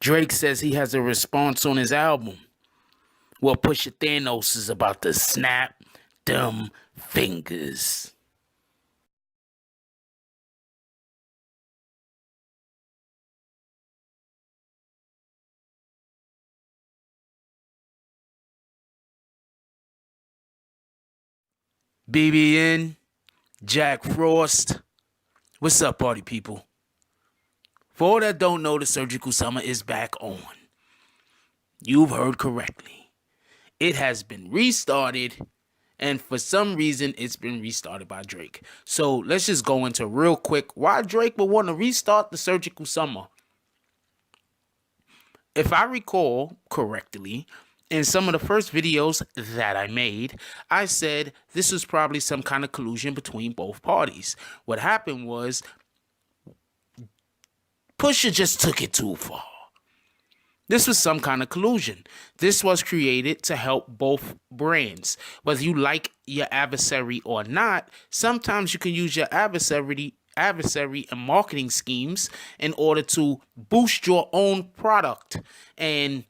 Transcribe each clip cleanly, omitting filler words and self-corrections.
Drake says he has a response on his album. Well, Pusha Thanos is about to snap them fingers. BBN, Jack Frost. What's up, party people? For all that don't know, the surgical summer is back on. You've heard correctly. It has been restarted, and for some reason, it's been restarted by Drake. So let's just go into real quick why Drake would want to restart the surgical summer. If I recall correctly, in some of the first videos that I made, I said this was probably some kind of collusion between both parties. What happened was Pusha just took it too far. This was some kind of collusion. This was created to help both brands. Whether you like your adversary or not, sometimes you can use your adversary and marketing schemes in order to boost your own product. And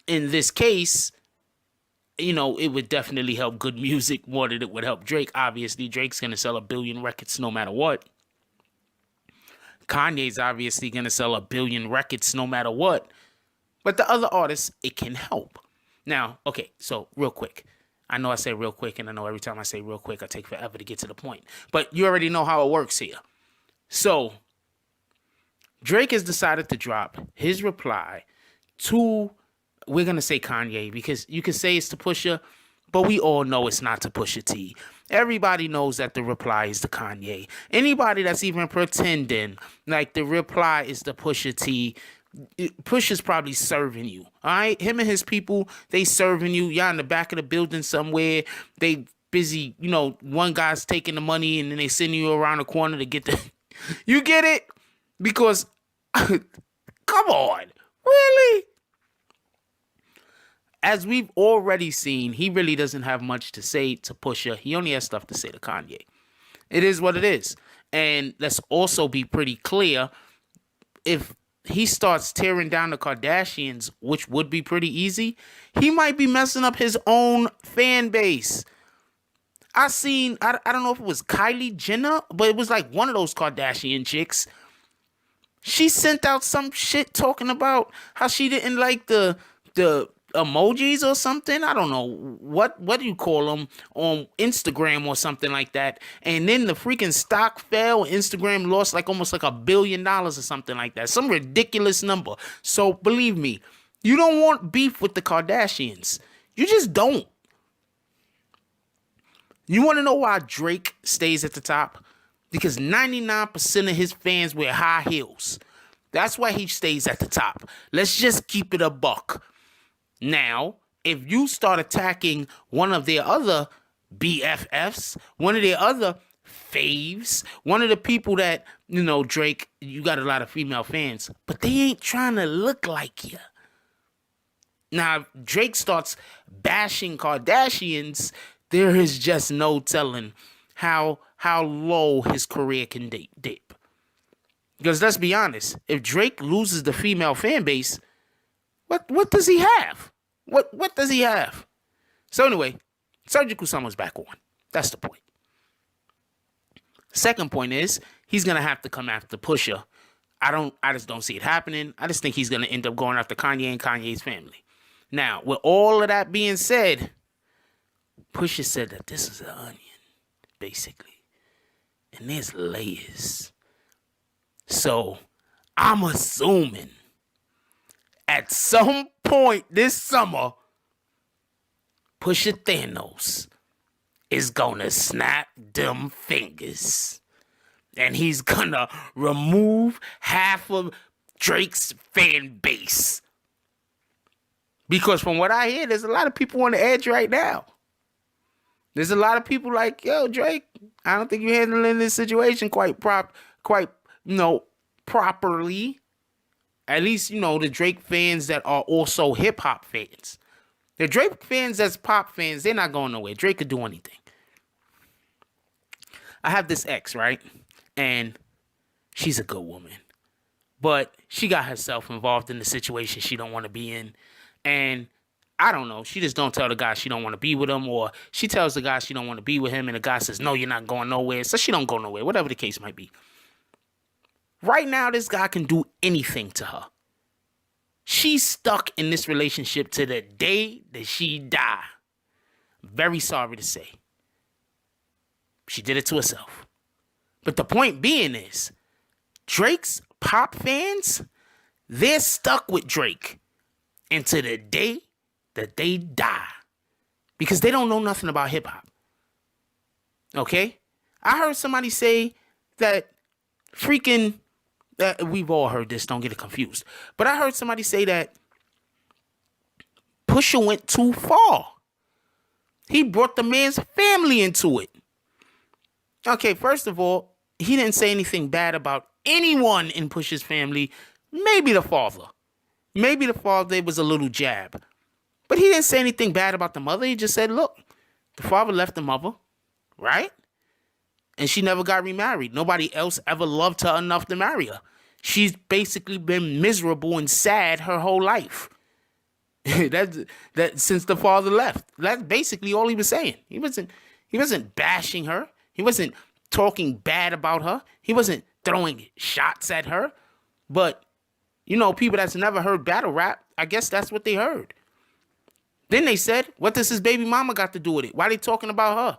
in this case, you know, it would definitely help good music more than it would help Drake. Obviously, Drake's going to sell 1 billion records no matter what. Kanye's obviously going to sell 1 billion records no matter what. But the other artists, it can help. Now, okay, so real quick. I know I say real quick, and I know every time I say real quick, I take forever to get to the point. But you already know how it works here. So, Drake has decided to drop his reply to, we're going to say Kanye, because you can say it's to Pusha, but we all know it's not to Pusha T. Everybody knows that the reply is to Kanye. Anybody that's even pretending like the reply is to Pusha T, Pusha's probably serving you. All right? Him and his people, they serving you. Y'all in the back of the building somewhere. They busy, you know, one guy's taking the money and then they send you around the corner to get the... You get it? Because, come on. Really? As we've already seen, he really doesn't have much to say to Pusha. He only has stuff to say to Kanye. It is what it is. And let's also be pretty clear. If he starts tearing down the Kardashians, which would be pretty easy, he might be messing up his own fan base. I don't know if it was Kylie Jenner, but it was like one of those Kardashian chicks. She sent out some shit talking about how she didn't like the emojis or something. I don't know what do you call them on Instagram or something like that. And then the freaking stock fell. Instagram lost like almost like $1 billion or something like that. Some ridiculous number. So believe me, you don't want beef with the Kardashians. You just don't. You want to know why Drake stays at the top? Because 99% of his fans wear high heels. That's why he stays at the top. Let's just keep it a buck. Now, if you start attacking one of their other BFFs, one of their other faves, one of the people that, you know, Drake, you got a lot of female fans, but they ain't trying to look like you. Now, if Drake starts bashing Kardashians, there is just no telling how low his career can dip. Because let's be honest, if Drake loses the female fan base, what does he have? What does he have? So anyway, surgical summer's back on. That's the point. Second point is he's gonna have to come after Pusha. I just don't see it happening. I just think he's gonna end up going after Kanye and Kanye's family. Now, with all of that being said, Pusha said that this is an onion, basically. And there's layers. So I'm assuming at some point this summer, Pusha Thanos is gonna snap them fingers. And he's gonna remove half of Drake's fan base. Because from what I hear, there's a lot of people on the edge right now. There's a lot of people like, yo, Drake, I don't think you're handling this situation quite properly. At least, you know, the Drake fans that are also hip-hop fans. The Drake fans that's pop fans, they're not going nowhere. Drake could do anything. I have this ex, right? And she's a good woman. But she got herself involved in the situation she don't want to be in. And I don't know. She just don't tell the guy she don't want to be with him, or she tells the guy she don't want to be with him, and the guy says, no, you're not going nowhere. So she don't go nowhere, whatever the case might be. Right now, this guy can do anything to her. She's stuck in this relationship to the day that she die. Very sorry to say. She did it to herself. But the point being is, Drake's pop fans, they're stuck with Drake until the day that they die. Because they don't know nothing about hip hop. Okay? I heard somebody say that we've all heard this, don't get it confused. But I heard somebody say that Pusha went too far. He brought the man's family into it. Okay, first of all, he didn't say anything bad about anyone in Pusha's family. Maybe the father. Maybe the father was a little jab. But he didn't say anything bad about the mother. He just said, look, the father left the mother, right? And she never got remarried. Nobody else ever loved her enough to marry her. She's basically been miserable and sad her whole life. that since the father left. That's basically all he was saying. He wasn't bashing her. He wasn't talking bad about her. He wasn't throwing shots at her. But, you know, people that's never heard battle rap, I guess that's what they heard. Then they said, what does his baby mama got to do with it? Why are they talking about her?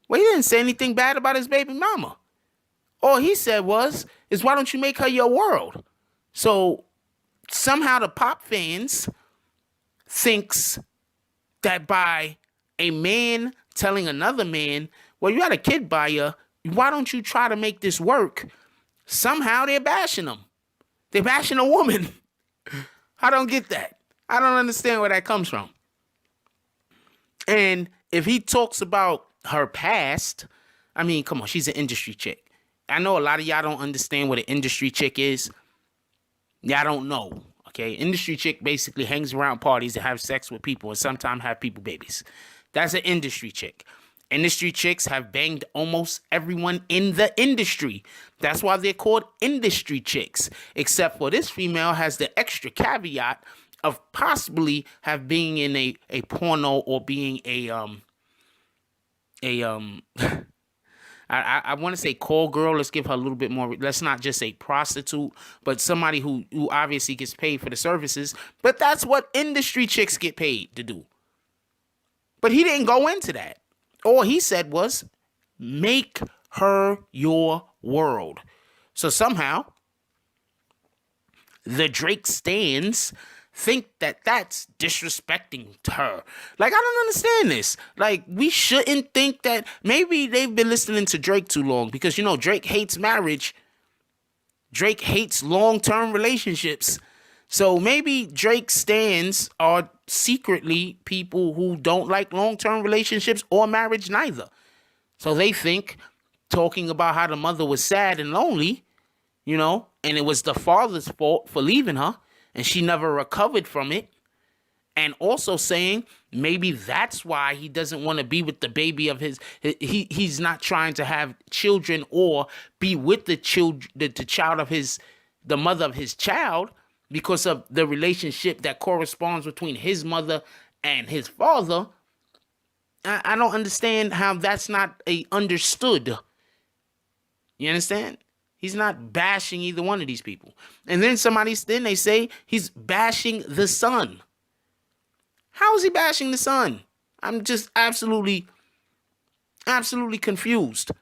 Well, he didn't say anything bad about his baby mama. All he said is why don't you make her your world? So somehow the pop fans thinks that by a man telling another man, well, you had a kid by you, why don't you try to make this work? Somehow they're bashing them. They're bashing a woman. I don't get that. I don't understand where that comes from. And if he talks about her past, I mean, come on, she's an industry chick. I know a lot of y'all don't understand what an industry chick is. Y'all don't know, okay? Industry chick basically hangs around parties and have sex with people and sometimes have people babies. That's an industry chick. Industry chicks have banged almost everyone in the industry. That's why they're called industry chicks. Except for this female has the extra caveat of possibly have being in a porno or being I want to say call girl. Let's give her a little bit more. Let's not just say prostitute, but somebody who obviously gets paid for the services. But that's what industry chicks get paid to do. But he didn't go into that. All he said was, make her your world. So somehow, the Drake stans think that that's disrespecting to her. Like, I don't understand this. Like, we shouldn't think that. Maybe they've been listening to Drake too long because, you know, Drake hates marriage. Drake hates long-term relationships. So maybe Drake stans are secretly people who don't like long-term relationships or marriage neither. So they think talking about how the mother was sad and lonely, you know, and it was the father's fault for leaving her, and she never recovered from it. And also saying maybe that's why he doesn't want to be with the baby of he's not trying to have children or be with the mother of his child, because of the relationship that corresponds between his mother and his father. I don't understand how that's not understood. You understand? He's not bashing either one of these people. And then they say he's bashing the son. How is he bashing the son? I'm just absolutely confused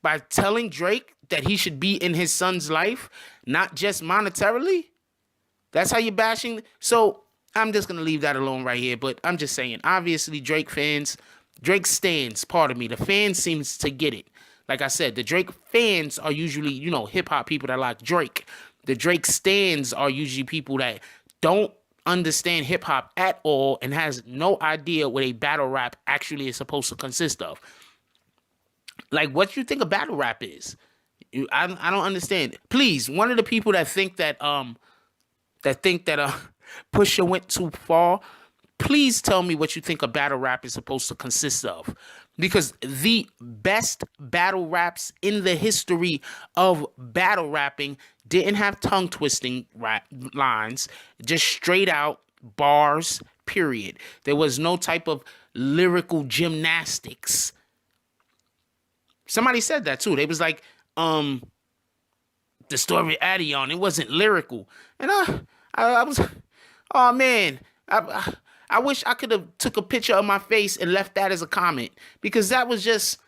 by telling Drake that he should be in his son's life, not just monetarily. That's how you're bashing. So I'm just going to leave that alone right here. But I'm just saying, obviously, Drake stans, pardon me, the fans seems to get it. Like I said, the Drake fans are usually, you know, hip-hop people that like Drake. The Drake stans are usually people that don't understand hip-hop at all and has no idea what a battle rap actually is supposed to consist of. Like, what you think a battle rap is? I don't understand. Please, one of the people that think that Pusha went too far, please tell me what you think a battle rap is supposed to consist of. Because the best battle raps in the history of battle rapping didn't have tongue twisting lines, just straight out bars, period. There was no type of lyrical gymnastics. Somebody said that too. They was like, the story of Adion, it wasn't lyrical. And I was, oh man, I wish I could have took a picture of my face and left that as a comment, because that was just,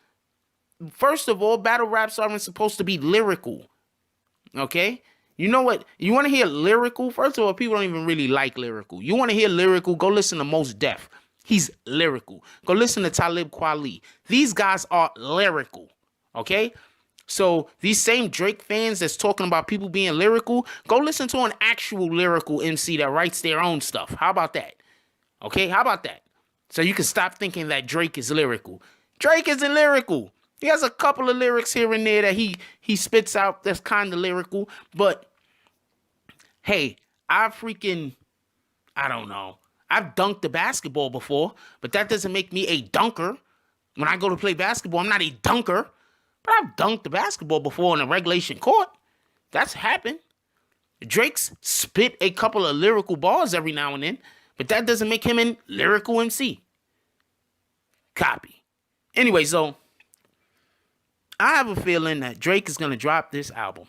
first of all, battle raps aren't supposed to be lyrical. Okay? You know what? You want to hear lyrical? First of all, people don't even really like lyrical. You want to hear lyrical? Go listen to Mos Def. He's lyrical. Go listen to Talib Kweli. These guys are lyrical. Okay? So these same Drake fans that's talking about people being lyrical, go listen to an actual lyrical MC that writes their own stuff. How about that? Okay, how about that? So you can stop thinking that Drake is lyrical. Drake isn't lyrical. He has a couple of lyrics here and there that he spits out that's kind of lyrical. But, hey, I don't know. I've dunked the basketball before, but that doesn't make me a dunker. When I go to play basketball, I'm not a dunker. But I've dunked the basketball before in a regulation court. That's happened. Drake's spit a couple of lyrical bars every now and then, but that doesn't make him a lyrical MC. Copy. Anyway, so I have a feeling that Drake is going to drop this album.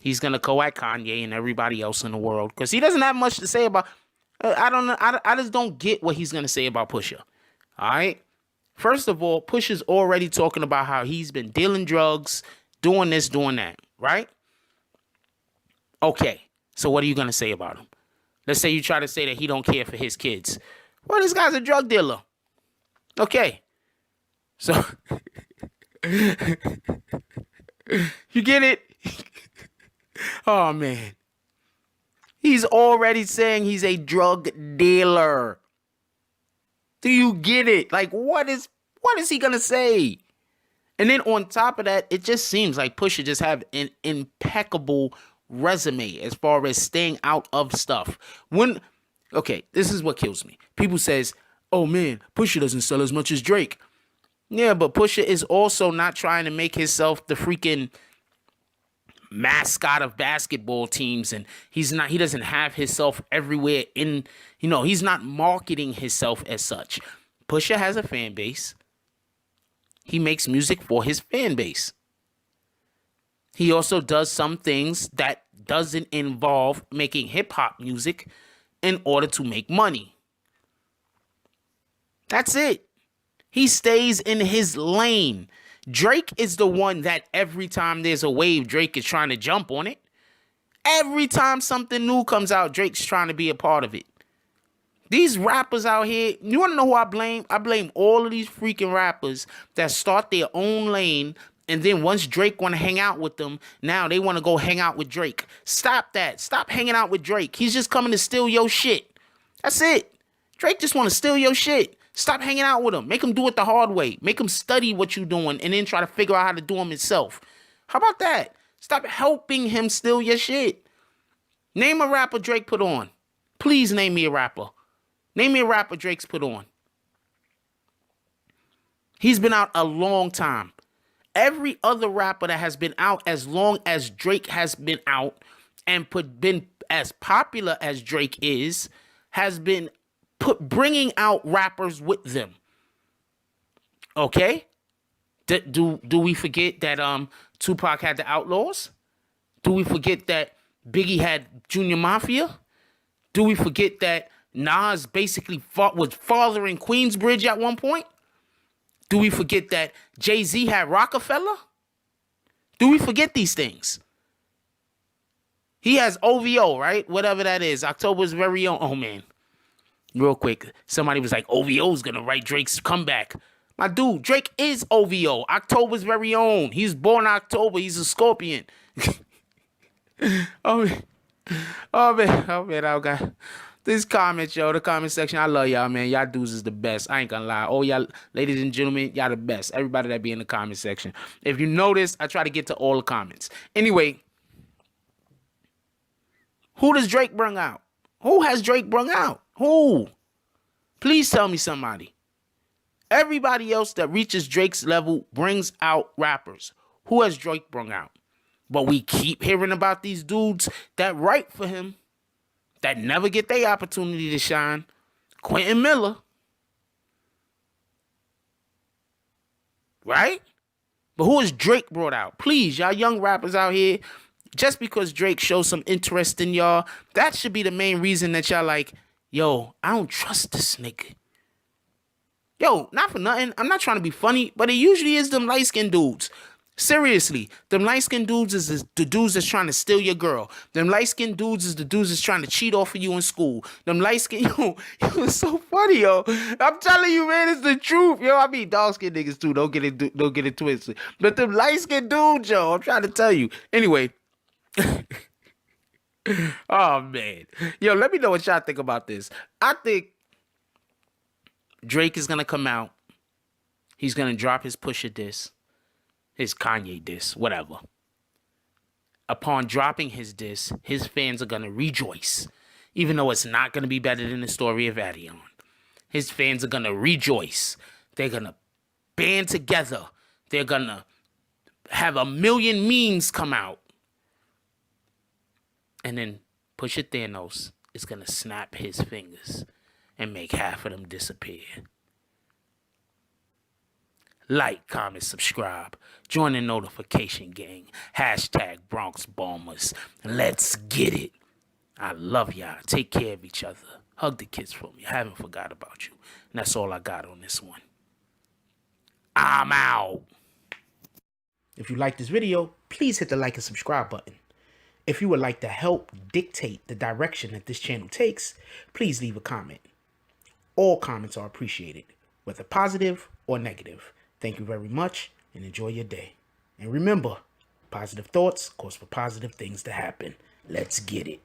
He's going to co-act Kanye and everybody else in the world because he doesn't have much to say about. I don't know. I just don't get what he's going to say about Pusha. All right. First of all, Pusha's already talking about how he's been dealing drugs, doing this, doing that. Right. Okay. So what are you going to say about him? Let's say you try to say that he don't care for his kids. Well, this guy's a drug dealer. Okay. So, you get it? Oh, man. He's already saying he's a drug dealer. Do you get it? Like, what is he going to say? And then on top of that, it just seems like Pusha just have an impeccable resume as far as staying out of stuff. Okay, this is what kills me. People says, oh man, Pusha doesn't sell as much as Drake. Yeah, but Pusha is also not trying to make himself the freaking mascot of basketball teams, and he doesn't have himself everywhere he's not marketing himself as such. Pusha has a fan base. He makes music for his fan base. He also does some things that doesn't involve making hip-hop music in order to make money. That's it. He stays in his lane. Drake is the one that every time there's a wave, Drake is trying to jump on it. Every time something new comes out, Drake's trying to be a part of it. These rappers out here, you want to know who I blame? I blame all of these freaking rappers that start their own lane, and then once Drake want to hang out with them, now they want to go hang out with Drake. Stop that. Stop hanging out with Drake. He's just coming to steal your shit. That's it. Drake just want to steal your shit. Stop hanging out with him. Make him do it the hard way. Make him study what you're doing and then try to figure out how to do them himself. How about that? Stop helping him steal your shit. Name a rapper Drake put on. Please name me a rapper. Name me a rapper Drake's put on. He's been out a long time. Every other rapper that has been out as long as Drake has been out and been as popular as Drake is, has been bringing out rappers with them. Okay? Do we forget that Tupac had the Outlaws? Do we forget that Biggie had Junior Mafia? Do we forget that Nas basically was fathering Queensbridge at one point? Do we forget that Jay-Z had Rockefeller? Do we forget these things? He has OVO, right? Whatever that is. October's very own. Oh, man. Real quick. Somebody was like, OVO's going to write Drake's comeback. My dude, Drake is OVO. October's very own. He's born October. He's a Scorpion. Oh, man. I got this comments, yo. The comment section. I love y'all, man. Y'all dudes is the best. I ain't gonna lie. Oh, y'all, ladies and gentlemen, y'all the best. Everybody that be in the comment section. If you notice, I try to get to all the comments. Anyway, who does Drake bring out? Who has Drake bring out? Who? Please tell me somebody. Everybody else that reaches Drake's level brings out rappers. Who has Drake brung out? But we keep hearing about these dudes that write for him that never get their opportunity to shine. Quentin Miller. Right? But who has Drake brought out? Please, y'all young rappers out here, just because Drake shows some interest in y'all, that should be the main reason that y'all like, yo, I don't trust this nigga. Yo, not for nothing. I'm not trying to be funny, but it usually is them light-skinned dudes. Seriously, them light-skinned dudes is the dudes that's trying to steal your girl. Them light-skinned dudes is the dudes that's trying to cheat off of you in school. Them light-skinned, yo, it's so funny, yo. I'm telling you, man, it's the truth, yo. I mean, dark-skinned niggas too. Don't get it twisted. But them light-skinned dudes, yo, I'm trying to tell you. Anyway. Oh, man. Yo, let me know what y'all think about this. I think Drake is going to come out. He's going to drop his Pusha diss. His Kanye diss, whatever. Upon dropping his diss, his fans are going to rejoice. Even though it's not going to be better than the story of Adion. His fans are going to rejoice. They're going to band together. They're going to have a million memes come out. And then Pusha Thanos is going to snap his fingers and make half of them disappear. Like, comment, subscribe. Join the notification gang. Hashtag Bronx Bombers. Let's get it. I love y'all. Take care of each other. Hug the kids for me. I haven't forgot about you. And that's all I got on this one. I'm out. If you like this video, please hit the like and subscribe button. If you would like to help dictate the direction that this channel takes, please leave a comment. All comments are appreciated, whether positive or negative. Thank you very much and enjoy your day. And remember, positive thoughts cause for positive things to happen. Let's get it.